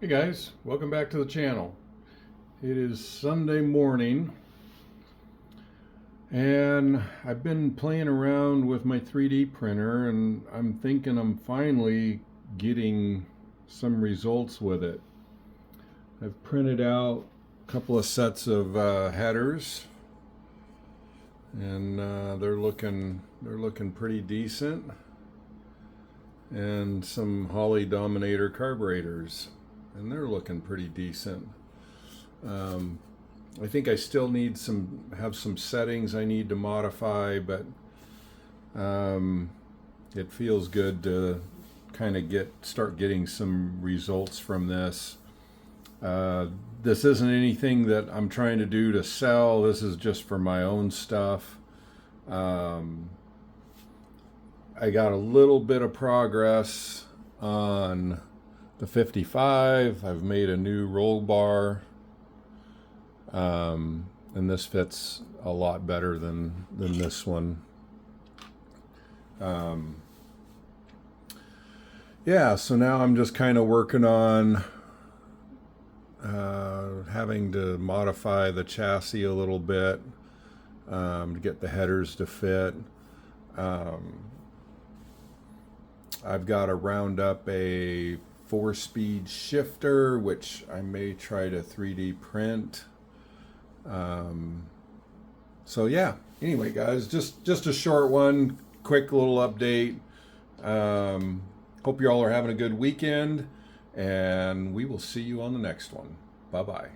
guys, welcome back to the channel. It is Sunday morning and I've been playing around with my 3D printer and I'm thinking I'm finally getting some results with it. I've printed out a couple of sets of headers and they're looking pretty decent, and some Holley Dominator carburetors, and they're looking pretty decent. I think I still need have some settings I need to modify, but it feels good to kind of start getting some results from this. This isn't anything that I'm trying to do to sell. This is just for my own stuff. I got a little bit of progress on the 55. I've made a new roll bar, and this fits a lot better than this one. Yeah, so now I'm just kind of working on having to modify the chassis a little bit to get the headers to fit. I've got to round up a 4-speed shifter, which I may try to 3D print. So yeah, anyway guys, just a short one, quick little update. Hope you all are having a good weekend, and we will see you on the next one. Bye bye.